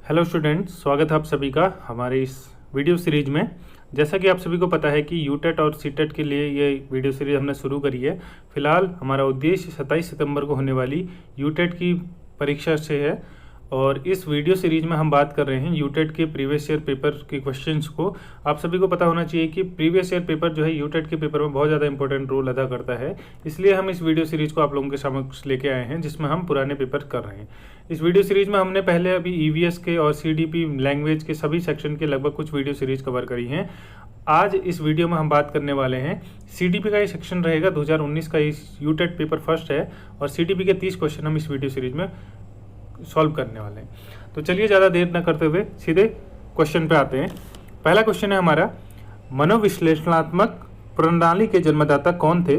Hello students, स्वागत है आप सभी का हमारे इस वीडियो सीरीज में। जैसा कि आप सभी को पता है कि यूटेट और सीटेट के लिए ये वीडियो सीरीज हमने शुरू करी है। फिलहाल हमारा उद्देश्य 27 सितंबर को होने वाली यूटेट की परीक्षा से है और इस वीडियो सीरीज में हम बात कर रहे हैं यूटेट के प्रीवियस ईयर पेपर के क्वेश्चंस को। आप सभी को पता होना चाहिए कि प्रीवियस ईयर पेपर जो है यूटेट के पेपर में बहुत ज़्यादा इंपॉर्टेंट रोल अदा करता है। इसलिए हम इस वीडियो सीरीज को आप लोगों के समक्ष लेके आए हैं, जिसमें हम पुराने पेपर कर रहे हैं। इस वीडियो सीरीज में हमने पहले अभी ईवीएस के और सीडीपी लैंग्वेज के सभी सेक्शन के लगभग कुछ वीडियो सीरीज कवर करी हैं। आज इस वीडियो में हम बात करने वाले हैं सीडीपी का ये सेक्शन रहेगा। 2019 का इस यूटेट पेपर फर्स्ट है और सीडीपी के 30 क्वेश्चन हम इस वीडियो सीरीज में सॉल्व करने वाले हैं। तो चलिए ज़्यादा देर न करते हुए सीधे क्वेश्चन पे आते हैं। पहला क्वेश्चन है हमारा, मनोविश्लेषणात्मक प्रणाली के जन्मदाता कौन थे?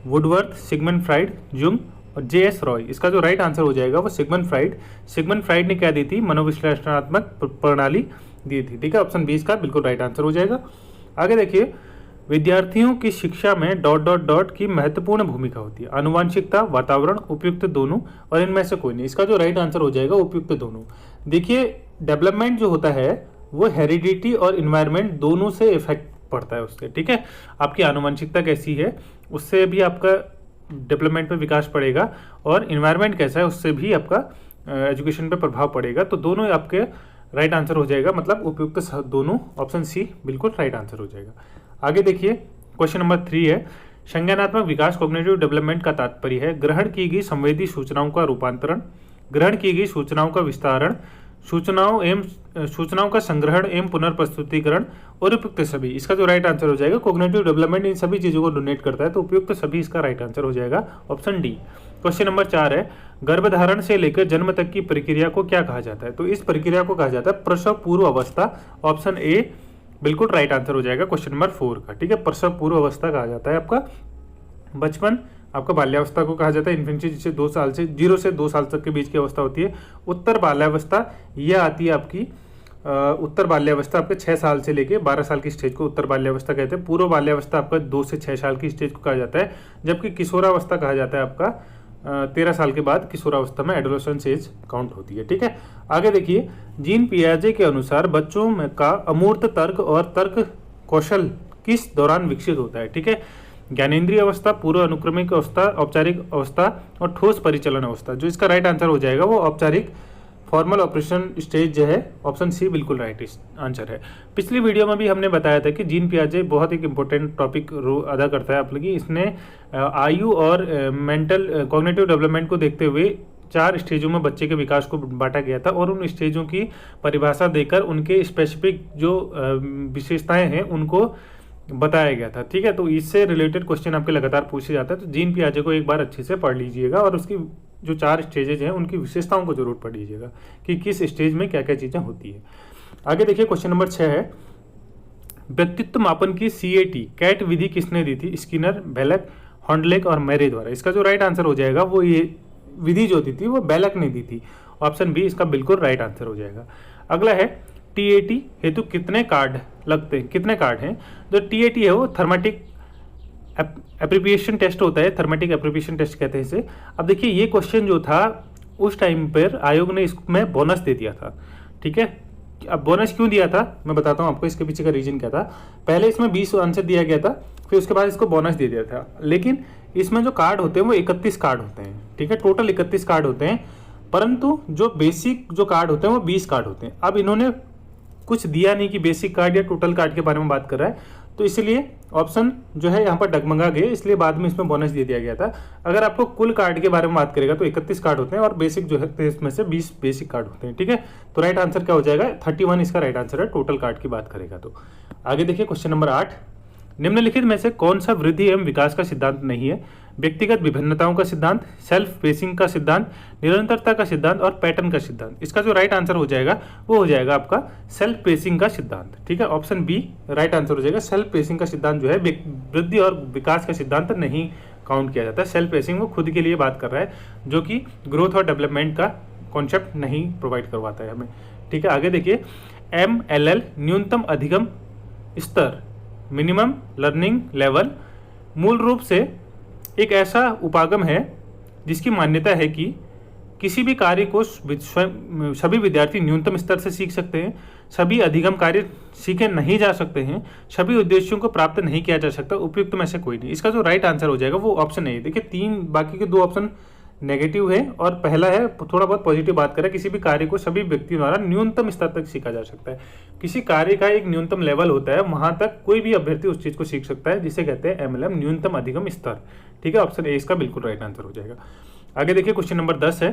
वुडवर्थ, सिगमंड फ्राइड, जुंग और जे.एस. रॉय। इसका जो राइट आंसर हो जाएगा वो सिगमंड फ्राइड। सिगमंड फ्राइड ने क्या दी थी? मनोविश्लेषणात्मक प्रणाली दी थी। ठीक है, ऑप्शन बी इसका बिल्कुल राइट आंसर हो जाएगा। आगे देखिए, विद्यार्थियों की शिक्षा में ... की महत्वपूर्ण भूमिका होती है। आनुवांशिकता, वातावरण, उपयुक्त दोनों और इनमें से कोई नहीं। इसका जो राइट आंसर हो जाएगा उपयुक्त दोनों। देखिए, डेवलपमेंट जो होता है वो हेरिडिटी और इन्वायरमेंट दोनों से इफेक्ट पड़ता है उससे। ठीक है, आपकी आनुवांशिकता कैसी है उससे भी आपका डेवलपमेंट में विकास पड़ेगा और इन्वायरमेंट कैसा है उससे भी आपका एजुकेशन पे प्रभाव पड़ेगा। तो दोनों आपके राइट आंसर हो जाएगा, मतलब उपयुक्त दोनों। ऑप्शन सी बिल्कुल राइट आंसर हो जाएगा। आगे देखिए, क्वेश्चन नंबर 3 है, संज्ञानात्मक विकास कॉग्निटिव डेवलपमेंट का तात्पर्य है ग्रहण की गई संवेदी सूचनाओं का रूपांतरण, ग्रहण की गई सूचनाओं का विस्तारण, सूचनाओं का संग्रहण एवं पुनर्प्रस्तुतिकरण और उपयुक्त सभी। इसका जो राइट आंसर हो जाएगा, कॉग्निटिव डेवलपमेंट इन सभी चीजों को डोनेट करता है, तो उपयुक्त सभी इसका राइट आंसर हो जाएगा, ऑप्शन डी। क्वेश्चन नंबर 4 है, गर्भधारण से लेकर जन्म तक की प्रक्रिया को क्या कहा जाता है? तो इस प्रक्रिया को कहा जाता है प्रसव पूर्व अवस्था। ऑप्शन ए बिल्कुल राइट आंसर हो जाएगा क्वेश्चन नंबर 4 का। ठीक है, प्रसव पूर्व अवस्था कहा जाता है आपका बचपन, आपका बाल्यावस्था को कहा जाता है इन्फेंसी, जिससे 0 से 2 साल तक के बीच की अवस्था होती है। उत्तर बाल्यावस्था यह आती है आपकी उत्तर बाल्यावस्था आपके 6 साल से लेके 12 साल की स्टेज को उत्तर बाल्यावस्था कहते हैं। पूर्व बाल्यावस्था आपका 2 से 6 साल की स्टेज को कहा जाता है, जबकि किशोरावस्था कहा जाता है आपका 13 साल के बाद किशोरावस्था में एडोलेसेंस एज काउंट होती है। ठीक है, आगे देखिए, जीन पियाजे के अनुसार बच्चों में का अमूर्त तर्क और तर्क कौशल किस दौरान विकसित होता है? ठीक है, ज्ञानेंद्रीय अवस्था, पूर्व अनुक्रमिक अवस्था, औपचारिक अवस्था और ठोस परिचलन अवस्था। जो इसका राइट आंसर हो जाएगा वो औपचारिक फॉर्मल ऑपरेशन स्टेज जो है, ऑप्शन सी बिल्कुल राइट आंसर है। पिछली वीडियो में भी हमने बताया था कि जीन पियाजे बहुत एक इंपॉर्टेंट टॉपिक अदा करता है आप लोग। इसने आयु और मेंटल कॉग्निटिव डेवलपमेंट को देखते हुए 4 स्टेजों में बच्चे के विकास को बांटा गया था और उन स्टेजों की परिभाषा देकर उनके स्पेसिफिक जो विशेषताएं हैं उनको बताया गया था। ठीक है, तो इससे रिलेटेड क्वेश्चन आपके लगातार पूछे जाते हैं, तो जीन पियाजे को एक बार अच्छे से पढ़ लीजिएगा और उसकी जो 4 स्टेजेज हैं उनकी विशेषताओं को जरूर पढ़ लीजिएगा कि किस स्टेज में क्या क्या चीज़ें होती है। आगे देखिए, क्वेश्चन नंबर 6 है, व्यक्तित्व मापन की CAT कैट विधि किसने दी थी? स्किनर, बेलक, हॉन्डलेक और मैरे द्वारा। इसका जो राइट आंसर हो जाएगा वो ये विधि जो दी थी वो बेलक ने दी थी। ऑप्शन बी इसका बिल्कुल राइट आंसर हो जाएगा। अगला है, TAT हेतु कितने कार्ड लगते हैं? कितने कार्ड हैं? जो TAT है वो थर्मेटिक एप्रीपिएशन टेस्ट होता है, थर्मेटिक एप्रीपिएशन टेस्ट कहते हैं इसे। अब देखिए, ये क्वेश्चन जो था उस टाइम पर आयोग ने इसमें बोनस दे दिया था। ठीक है, अब बोनस क्यों दिया था मैं बताता हूँ आपको, इसके पीछे का रीजन क्या था। पहले इसमें 20 आंसर दिया गया था, फिर उसके बाद इसको बोनस दे दिया था, लेकिन इसमें जो कार्ड होते हैं वो 31 कार्ड होते हैं। ठीक है, टोटल 31 कार्ड होते हैं, परंतु जो बेसिक जो कार्ड होते हैं वो 20 कार्ड होते हैं। अब इन्होंने कुछ दिया नहीं कि बेसिक कार्ड या टोटल कार्ड के बारे में बात कर रहा है, तो इसलिए ऑप्शन जो है यहाँ पर डगमगा गए, इसलिए बाद में इसमें बोनस दे दिया गया था। अगर आपको कुल कार्ड के बारे में बात करेगा तो 31 कार्ड होते हैं और बेसिक जो है इसमें से 20 बेसिक कार्ड होते हैं। ठीक है, तो राइट आंसर क्या हो जाएगा? 31 इसका राइट आंसर है टोटल कार्ड की बात करेगा तो। आगे देखिए, क्वेश्चन नंबर 8, निम्नलिखित में से कौन सा वृद्धि एवं विकास का सिद्धांत नहीं है? व्यक्तिगत विभिन्नताओं का सिद्धांत, सेल्फ पेसिंग का सिद्धांत, निरंतरता का सिद्धांत और पैटर्न का सिद्धांत। इसका जो राइट आंसर हो जाएगा वो हो जाएगा आपका सेल्फ पेसिंग का सिद्धांत। ठीक है, ऑप्शन बी राइट आंसर हो जाएगा। सेल्फ पेसिंग का सिद्धांत जो है वृद्धि और विकास का सिद्धांत नहीं काउंट किया जाता है। सेल्फ पेसिंग वो खुद के लिए बात कर रहा है, जो कि ग्रोथ और डेवलपमेंट का कॉन्सेप्ट नहीं प्रोवाइड करवाता है हमें। ठीक है, आगे देखिए, MLL न्यूनतम अधिगम स्तर, मिनिमम लर्निंग लेवल, मूल रूप से एक ऐसा उपागम है जिसकी मान्यता है कि किसी भी कार्य को सभी विद्यार्थी न्यूनतम स्तर से सीख सकते हैं, सभी अधिगम कार्य सीखे नहीं जा सकते हैं, सभी उद्देश्यों को प्राप्त नहीं किया जा सकता, उपयुक्त में से कोई नहीं। इसका जो राइट आंसर हो जाएगा वो ऑप्शन ए। देखिए तीन, बाकी के दो ऑप्शन नेगेटिव है और पहला है थोड़ा बहुत पॉजिटिव बात करें, किसी भी कार्य को सभी व्यक्तियों द्वारा न्यूनतम स्तर तक सीखा जा सकता है। किसी कार्य का एक न्यूनतम लेवल होता है, वहां तक कोई भी अभ्यर्थी उस चीज को सीख सकता है, जिसे कहते हैं एमएलएम, न्यूनतम अधिगम स्तर। ठीक है, ऑप्शन ए इसका बिल्कुल राइट आंसर हो जाएगा। आगे देखिए क्वेश्चन नंबर 10 है,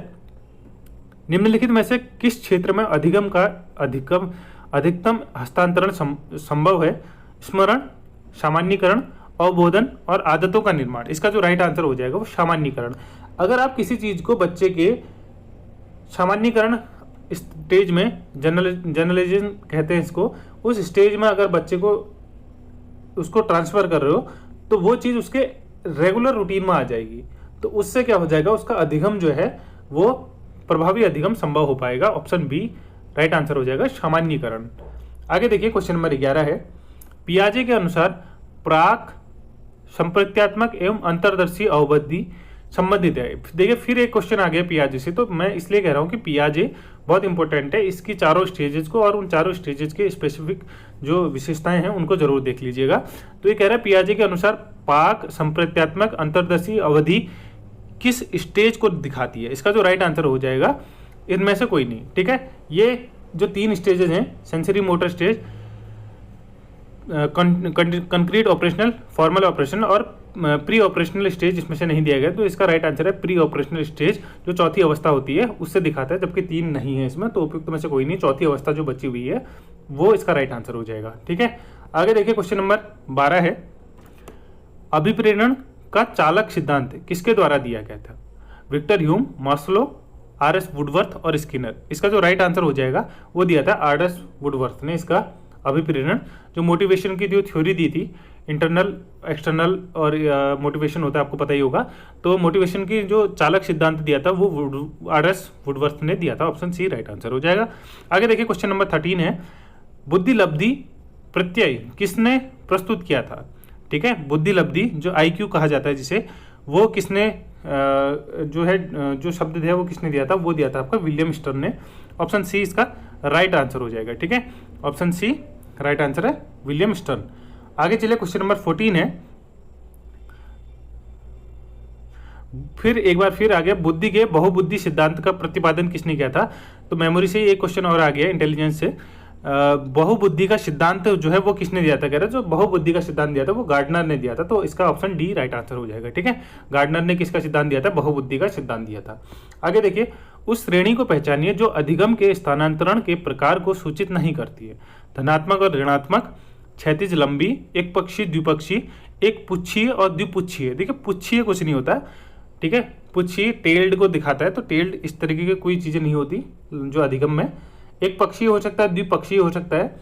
निम्नलिखित में से किस क्षेत्र में अधिगम का अधिकतम हस्तांतरण संभव है? स्मरण, सामान्यीकरण, अवबोधन और आदतों का निर्माण। इसका जो राइट आंसर हो जाएगा वो सामान्यीकरण। अगर आप किसी चीज को बच्चे के सामान्यीकरण स्टेज में, जनरलाइजेशन कहते हैं इसको, उस स्टेज में अगर बच्चे को उसको ट्रांसफर कर रहे हो तो वो चीज उसके रेगुलर रूटीन में आ जाएगी, तो उससे क्या हो जाएगा, उसका अधिगम जो है वो प्रभावी अधिगम संभव हो पाएगा। ऑप्शन बी राइट आंसर हो जाएगा, सामान्यीकरण। आगे देखिए क्वेश्चन नंबर 11 है, पियाजे के अनुसार प्राक, संप्रत्यात्मक एवं अंतर्दर्शी अवबुद्धि संबंधित है। देखिए फिर एक क्वेश्चन आ गया पियाजे से, तो मैं इसलिए कह रहा हूं कि पियाजे बहुत इंपॉर्टेंट है, इसकी चारों स्टेजेस को और उन चारों स्टेजेस के स्पेसिफिक जो विशेषताएं हैं उनको जरूर देख लीजिएगा। तो ये कह रहा है पियाजे के अनुसार पाक, संप्रत्यात्मक, अंतर्दर्शी अवधि किस स्टेज को दिखाती है? इसका जो राइट आंसर हो जाएगा इनमें से कोई नहीं। ठीक है, ये जो तीन स्टेजेस हैं, sensory motor stage, concrete operational, formal operation और प्री ऑपरेशनल स्टेज, इसमें से नहीं दिया गया, तो इसका राइट आंसर है प्री ऑपरेशनल स्टेज, जो चौथी अवस्था होती है उससे दिखाता है, जबकि तीन नहीं है इसमें, तो उपयुक्त में से कोई नहीं, चौथी अवस्था जो बची हुई है वो इसका राइट आंसर हो जाएगा। ठीक है, आगे देखिए क्वेश्चन नंबर 12 है, अभिप्रेरण का चालक सिद्धांत किसके द्वारा दिया गया था? Victor Hume, Maslow, R S. Woodworth और स्किनर। इसका जो राइट आंसर हो जाएगा वो दिया था आर.एस. वुडवर्थ ने इसका अभिप्रेरण, जो मोटिवेशन की जो थ्योरी दी थी, इंटरनल, एक्सटर्नल और मोटिवेशन होता है, आपको पता ही होगा, तो मोटिवेशन की जो चालक सिद्धांत दिया था वो आर.एस. वुडवर्थ ने दिया था। ऑप्शन सी राइट आंसर हो जाएगा। आगे देखिए क्वेश्चन नंबर 13 है, बुद्धि लब्धि प्रत्यय किसने प्रस्तुत किया था? ठीक है, बुद्धि लब्धि जो IQ कहा जाता है जिसे, वो किसने जो है, जो शब्द है वो किसने दिया था? वो दिया था आपका विलियम स्टर्न ने। ऑप्शन सी इसका राइट आंसर हो जाएगा। ठीक है, ऑप्शन सी राइट आंसर है, विलियम स्टर्न। आगे चलिए क्वेश्चन नंबर 14 है, फिर एक बार फिर आ गया, बुद्धि के बहुबुद्धि सिद्धांत का प्रतिपादन किसने किया था? तो मेमोरी से एक क्वेश्चन और आ गया, इंटेलिजेंस से, बहुबुद्धि का सिद्धांत जो है वो किसने दिया था? कह रहे जो बहुबुद्धि का सिद्धांत दिया था वो गार्डनर ने दिया था, तो इसका ऑप्शन डी राइट आंसर हो जाएगा। ठीक है, गार्डनर ने किसका सिद्धांत दिया था? बहुबुद्धि का सिद्धांत दिया था। आगे देखिए, उस श्रेणी को पहचानिए जो अधिगम के स्थानांतरण के प्रकार को सूचित नहीं करती है। धनात्मक और ऋणात्मक, क्षैतिज लंबी, एक पक्षी, द्विपक्षी, एक पुच्छीय और द्विपुच्छीय। देखिए पुच्छीय कुछ नहीं होता, ठीक है, पुच्छीय टेल्ड को दिखाता है, तो टेल्ड इस तरीके की कोई चीजें नहीं होती जो अधिगम में। एक पक्षी हो सकता है, द्विपक्षीय हो सकता है,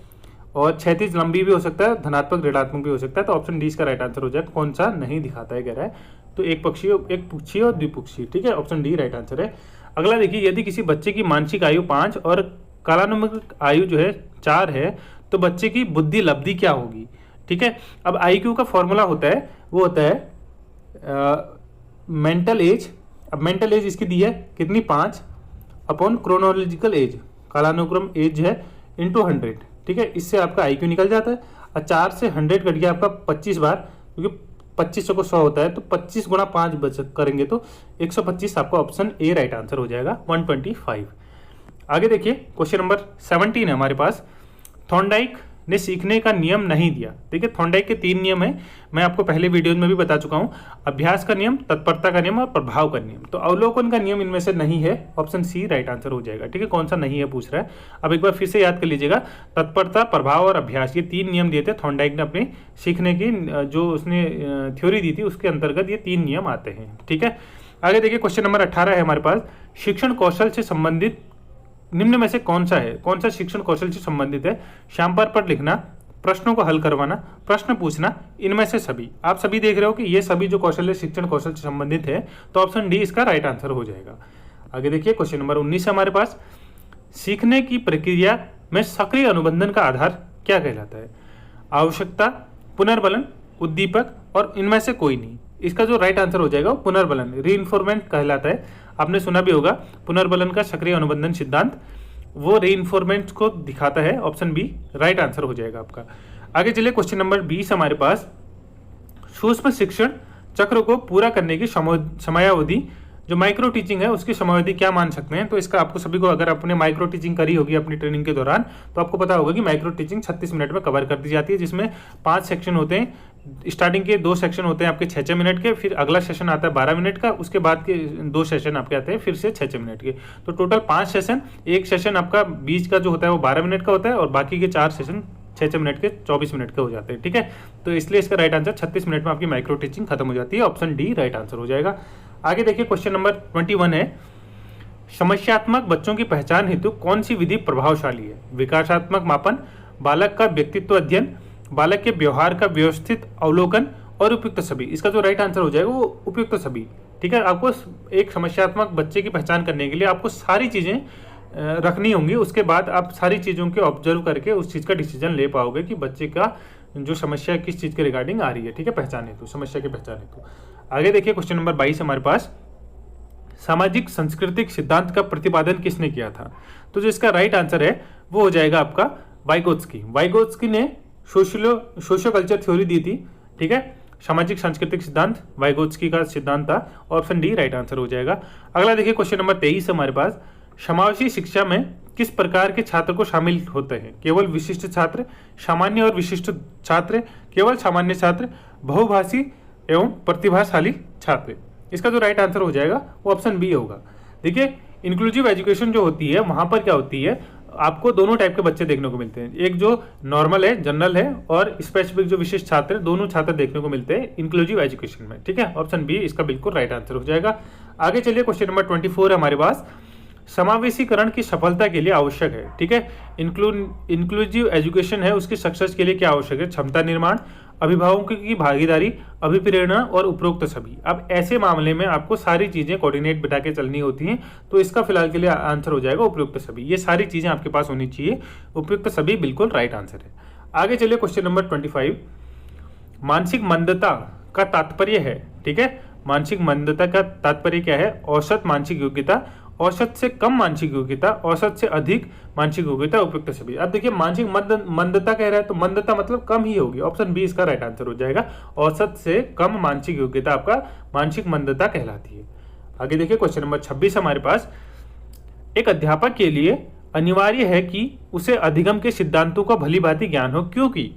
और क्षैतिज लंबी भी हो सकता है, धनात्मक ऋणात्मक भी हो सकता है, तो ऑप्शन डी इसका राइट आंसर हो जाएगा। कौन सा नहीं दिखाता है कह रहा है, तो एक पक्षी, एक पुच्छीय और द्विपक्षीय। ठीक है, ऑप्शन डी राइट आंसर है। अगला देखिए, यदि किसी बच्चे की मानसिक आयु 5 और कालानुक्रमिक आयु जो है 4 है, तो बच्चे की बुद्धि लब्धि क्या होगी? ठीक है, अब IQ का फॉर्मूला होता है, वो होता है मेंटल एज। अब मेंटल एज इसकी दी है कितनी? 5 अपॉन क्रोनोलॉजिकल एज, कालानुक्रम एज है, इंटू 100। ठीक है, इससे आपका IQ निकल जाता है, और 4 से 100 कट गया आपका 25 बार, क्योंकि 25 को 100 होता है, तो 25 गुणा 5 बचत करेंगे तो 125, आपका ऑप्शन ए राइट आंसर हो जाएगा, 125। आगे देखिए क्वेश्चन नंबर 17 है हमारे पास, थॉर्नडाइक ने सीखने का नियम नहीं दिया। देखिए थॉर्नडाइक के 3 नियम हैं, मैं आपको पहले वीडियो में भी बता चुका हूं, अभ्यास का नियम, तत्परता का नियम और प्रभाव का नियम। तो अवलोकन का नियम इनमें से नहीं है, ऑप्शन सी राइट आंसर हो जाएगा। ठीक है, कौन सा नहीं है पूछ रहा है, अब एक बार फिर से याद कर लीजिएगा, तत्परता, प्रभाव और अभ्यास, ये 3 नियम दिए थे थॉर्नडाइक ने अपने सीखने की, जो उसने थ्योरी दी थी उसके अंतर्गत ये 3 नियम आते हैं। ठीक है, आगे देखिए क्वेश्चन नंबर 18 है हमारे पास, शिक्षण कौशल से संबंधित निम्न में से कौन सा है? कौन सा शिक्षण कौशल से संबंधित है? श्यामपर पर लिखना, प्रश्नों को हल करवाना, प्रश्न पूछना, इनमें से सभी। आप सभी देख रहे हो कि ये सभी जो कौशल है शिक्षण कौशल से संबंधित है, तो ऑप्शन डी इसका राइट आंसर हो जाएगा। आगे देखिए क्वेश्चन नंबर 19 है हमारे पास, सीखने की प्रक्रिया में सक्रिय अनुबंधन का आधार क्या कहलाता है? आवश्यकता, पुनर्बलन, उद्दीपक और इनमें से कोई नहीं। इसका जो राइट आंसर हो जाएगा वो पुनर्बलन, रीइंफोर्समेंट कहलाता है। आपने सुना भी होगा पुनर्बलन का सक्रिय अनुबंधन सिद्धांत, वो रीइंफोर्समेंट को दिखाता है। ऑप्शन बी राइट आंसर हो जाएगा आपका। आगे चलिए क्वेश्चन नंबर 20 हमारे पास, सूक्ष्म शिक्षण चक्र को पूरा करने की समयावधि, जो माइक्रो टीचिंग है उसकी समयावधि क्या मान सकते हैं। तो इसका आपको सभी को, अगर आपने माइक्रो टीचिंग करी होगी अपनी ट्रेनिंग के दौरान, तो आपको पता होगा कि माइक्रो टीचिंग 36 मिनट में कवर कर दी जाती है, जिसमें 5 सेक्शन होते हैं। स्टार्टिंग के 2 सेक्शन होते हैं आपके 6-6 मिनट के, फिर अगला सेशन आता है 12 मिनट का, उसके बाद के 2 सेशन आपके आते हैं फिर से 6-6 मिनट के। तो टोटल 5 सेशन, एक सेशन आपका बीच का जो होता है वो 12 मिनट का होता है, और बाकी के 4 सेशन 6-6 मिनट के 24 मिनट के हो जाते हैं। ठीक है, तो इसलिए इसका राइट आंसर 36 मिनट में आपकी माइक्रो टीचिंग खत्म हो जाती है। ऑप्शन डी राइट आंसर हो जाएगा। आगे देखिए क्वेश्चन नंबर 21 है, समस्यात्मक बच्चों की पहचान हेतु कौन सी विधि प्रभावशाली है। विकासात्मक मापन, बालक का व्यक्तित्व अध्ययन, बालक के व्यवहार का व्यवस्थित अवलोकन, और उपयुक्त सभी। इसका जो राइट आंसर हो जाएगा वो उपयुक्त सभी। ठीक है, आपको एक समस्यात्मक बच्चे की पहचान करने के लिए आपको सारी चीजें रखनी होंगी, उसके बाद आप सारी चीज़ों के ऑब्जर्व करके उस चीज़ का डिसीजन ले पाओगे कि बच्चे का जो समस्या किस चीज़ के रिगार्डिंग आ रही है। ठीक है, पहचान हेतु, समस्या की पहचान हेतु। आगे देखिए क्वेश्चन नंबर 22 हमारे पास, सामाजिक सांस्कृतिक सिद्धांत का प्रतिपादन किसने किया था। तो जो इसका राइट आंसर है वो हो जाएगा आपका वाइगोत्स्की। वाइगोत्स्की ने सोशियो कल्चर थ्योरी दी थी। ठीक है, सामाजिक सांस्कृतिक सिद्धांत वाइगोत्स्की का सिद्धांत था। ऑप्शन डी राइट आंसर हो जाएगा। अगला देखिए क्वेश्चन नंबर 23 हमारे पास, समावेशी शिक्षा में किस प्रकार के छात्र को शामिल होते हैं। केवल विशिष्ट छात्र, सामान्य और विशिष्ट छात्र, केवल सामान्य छात्र, बहुभाषी एवं प्रतिभाशाली छात्र। इसका जो राइट आंसर हो जाएगा वो ऑप्शन बी होगा। देखिए इंक्लूसिव एजुकेशन जो होती है वहां पर क्या होती है, आपको दोनों टाइप के बच्चे देखने को मिलते हैं। एक जो नॉर्मल है, जनरल है, और स्पेसिफिक जो विशिष्ट छात्र, दोनों छात्र देखने को मिलते हैं इंक्लूसिव एजुकेशन में। ठीक है, ऑप्शन बी इसका बिल्कुल राइट आंसर हो जाएगा। आगे चलिए क्वेश्चन नंबर 24 हमारे पास, समावेशीकरण की सफलता के लिए आवश्यक है। ठीक है, इंक्लूसिव एजुकेशन है, उसकी सक्सेस के लिए क्या आवश्यक है। क्षमता निर्माण, अभिभावकों की भागीदारी, अभिप्रेरणा और उपरोक्त सभी। अब ऐसे मामले में आपको सारी चीजें कोऑर्डिनेट बिठा के चलनी होती हैं, तो इसका फिलहाल के लिए आंसर हो जाएगा उपयुक्त सभी। ये सारी चीजें आपके पास होनी चाहिए, उपयुक्त सभी बिल्कुल राइट आंसर है। आगे चलिए क्वेश्चन नंबर 25, मानसिक मंदता का तात्पर्य है। ठीक है, मानसिक मंदता का तात्पर्य क्या है। औसत मानसिक योग्यता, औसत से कम मानसिक योग्यता, औसत से अधिक मानसिक योग्यता, उपयुक्त सभी। अब देखिए मानसिक मंदता कह रहा है तो मंदता मतलब कम ही होगी। ऑप्शन बी इसका राइट आंसर हो जाएगा। औसत से कम मानसिक योग्यता आपका मानसिक मंदता कहलाती है। आगे देखिए क्वेश्चन नंबर 26 हमारे पास, एक अध्यापक के लिए अनिवार्य है कि उसे अधिगम के सिद्धांतों का भली भांति ज्ञान हो, क्योंकि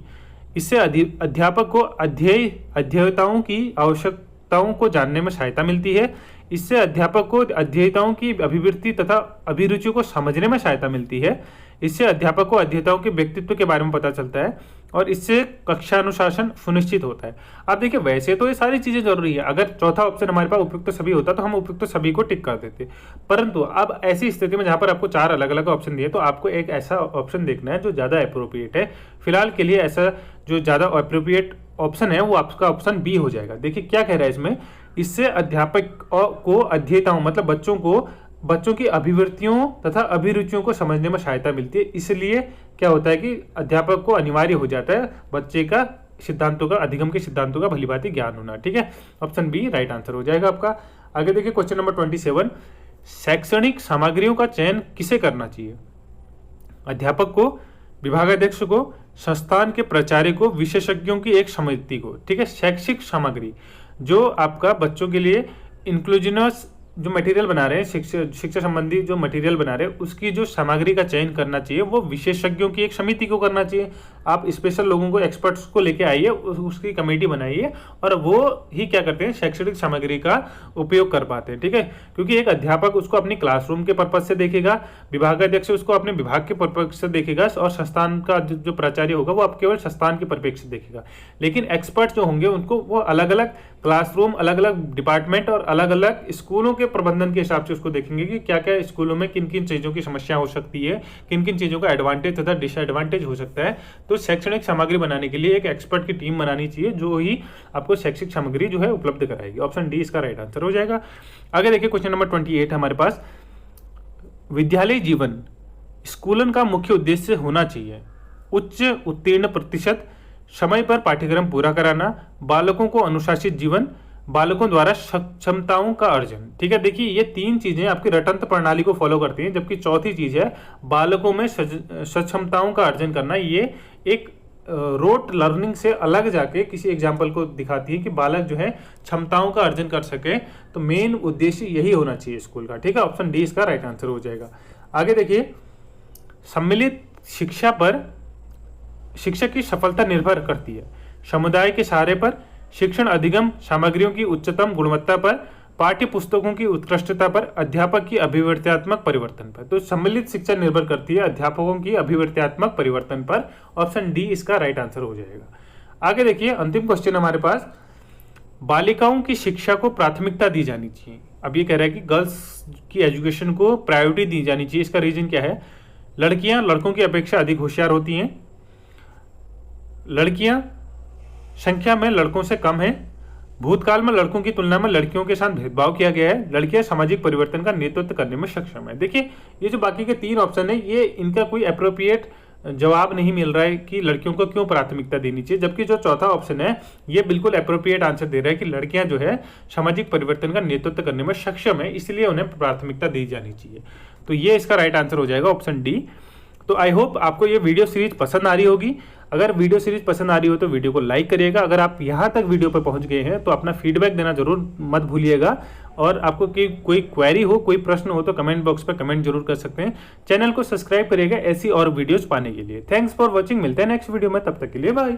इससे अध्यापक को अध्येयताओं की आवश्यकताओं को जानने में सहायता मिलती है। इससे अध्यापक को अध्येताओं की अभिवृत्ति तथा अभिरुचियों को समझने में सहायता मिलती है। इससे अध्यापक को अध्येताओं के व्यक्तित्व के बारे में पता चलता है, और इससे कक्षा अनुशासन सुनिश्चित होता है। आप देखिए वैसे तो ये सारी चीजें जरूरी है, अगर चौथा ऑप्शन हमारे पास उपयुक्त सभी होता तो हम उपयुक्त सभी को टिक कर देते, परंतु अब ऐसी स्थिति में जहां पर आपको 4 अलग अलग ऑप्शन दिए, तो आपको एक ऐसा ऑप्शन देखना है जो ज्यादा अप्रोप्रिएट है। फिलहाल के लिए ऐसा जो ज्यादा अप्रोप्रिएट ऑप्शन है वो आपका ऑप्शन बी हो जाएगा। देखिए क्या कह रहा है इसमें, इससे अध्यापक को अध्येताओं मतलब बच्चों की अभिवृत्तियों तथा अभिरुचियों को समझने में सहायता मिलती है। इसलिए क्या होता है कि अध्यापक को अनिवार्य हो जाता है बच्चे का सिद्धांतों का, अधिगम के सिद्धांतों का भलीभांति ज्ञान होना। ठीक है, ऑप्शन बी राइट आंसर हो जाएगा आपका। आगे देखिए क्वेश्चन नंबर 27, शैक्षणिक सामग्रियों का चयन किसे करना चाहिए। अध्यापक को, विभागाध्यक्ष को, संस्थान के प्राचार्य को, विशेषज्ञों की एक समिति को। ठीक है, शैक्षिक सामग्री जो आपका बच्चों के लिए इंक्लूजिनस जो मटेरियल बना रहे हैं, शिक्षा संबंधी जो मटेरियल बना रहे हैं, उसकी जो सामग्री का चयन करना चाहिए वो विशेषज्ञों की एक समिति को करना चाहिए। आप स्पेशल लोगों को, एक्सपर्ट्स को लेके आइए, उसकी कमेटी बनाइए, और वो ही क्या करते हैं, शैक्षणिक सामग्री का उपयोग कर पाते हैं। ठीक है, क्योंकि एक अध्यापक उसको अपनी क्लासरूम के पर्पज से देखेगा, विभागाध्यक्ष उसको अपने विभाग के पर्पज से देखेगा, और संस्थान का जो प्राचार्य होगा वो आप केवल संस्थान के परिप्रेक्ष्य से देखेगा। लेकिन एक्सपर्ट जो होंगे उनको वो अलग अलग क्लासरूम, अलग अलग डिपार्टमेंट और अलग अलग स्कूलों के प्रबंधन के हिसाब से उसको देखेंगे कि क्या क्या स्कूलों में किन किन चीजों की समस्या हो सकती है, किन किन चीजों का एडवांटेज तथा डिसएडवांटेज हो सकता है। तो शैक्षणिक सामग्री बनाने के लिए एक एक्सपर्ट की टीम बनानी चाहिए जो ही आपको शैक्षिक सामग्री जो है उपलब्ध कराएगी। ऑप्शन डी इसका राइट आंसर हो जाएगा। आगे देखिए क्वेश्चन नंबर 28 हमारे पास, विद्यालय जीवन स्कूलन का मुख्य उद्देश्य होना चाहिए। उच्च उत्तीर्ण प्रतिशत, समय पर पाठ्यक्रम पूरा कराना, बालकों को अनुशासित जीवन, बालकों द्वारा सक्षमताओं का अर्जन। ठीक है, देखिए ये तीन चीजें आपकी रटंत्र प्रणाली को फॉलो करती हैं, जबकि चौथी चीज है बालकों में सक्षमताओं का अर्जन करना। ये एक रोट लर्निंग से अलग जाके किसी एग्जाम्पल को दिखाती है कि बालक जो है क्षमताओं का अर्जन कर सके। तो मेन उद्देश्य यही होना चाहिए स्कूल का। ठीक है, ऑप्शन डी इसका राइट आंसर हो जाएगा। आगे देखिए, सम्मिलित शिक्षा पर शिक्षक की सफलता निर्भर करती है समुदाय के सहारे पर, शिक्षण अधिगम सामग्रियों की उच्चतम गुणवत्ता पर, पाठ्य पुस्तकों की उत्कृष्टता पर, अध्यापक की अभिवर्त्यात्मक परिवर्तन पर। तो सम्मिलित शिक्षा निर्भर करती है अध्यापकों की अभिवर्त्यात्मक परिवर्तन पर। ऑप्शन डी इसका राइट आंसर हो जाएगा। आगे देखिए, अंतिम क्वेश्चन हमारे पास, बालिकाओं की शिक्षा को प्राथमिकता दी जानी चाहिए। अब ये कह रहा है कि गर्ल्स की एजुकेशन को प्रायोरिटी दी जानी चाहिए। इसका रीजन क्या है? लड़कियां लड़कों की अपेक्षा अधिक होशियार होती हैं, लड़कियां संख्या में लड़कों से कम है, भूतकाल में लड़कों की तुलना में लड़कियों के साथ भेदभाव किया गया है, लड़कियां सामाजिक परिवर्तन का नेतृत्व करने में सक्षम है। देखिए ये जो बाकी के तीन ऑप्शन है, ये इनका कोई अप्रोप्रिएट जवाब नहीं मिल रहा है कि लड़कियों को क्यों प्राथमिकता देनी चाहिए, जबकि जो चौथा ऑप्शन है ये बिल्कुल अप्रोप्रिएट आंसर दे रहा है कि लड़कियां जो है सामाजिक परिवर्तन का नेतृत्व करने में सक्षम है, इसलिए उन्हें प्राथमिकता दी जानी चाहिए। तो ये इसका राइट आंसर हो जाएगा, ऑप्शन डी। तो आई होप आपको ये वीडियो सीरीज पसंद आ रही होगी। अगर वीडियो सीरीज पसंद आ रही हो तो वीडियो को लाइक करिएगा। अगर आप यहाँ तक वीडियो पर पहुँच गए हैं तो अपना फीडबैक देना जरूर मत भूलिएगा। और आपको कोई क्वेरी हो, कोई प्रश्न हो तो कमेंट बॉक्स पर कमेंट जरूर कर सकते हैं। चैनल को सब्सक्राइब करिएगा ऐसी और वीडियोज पाने के लिए। Thanks for watching. मिलते हैं नेक्स्ट वीडियो में, तब तक के लिए बाय।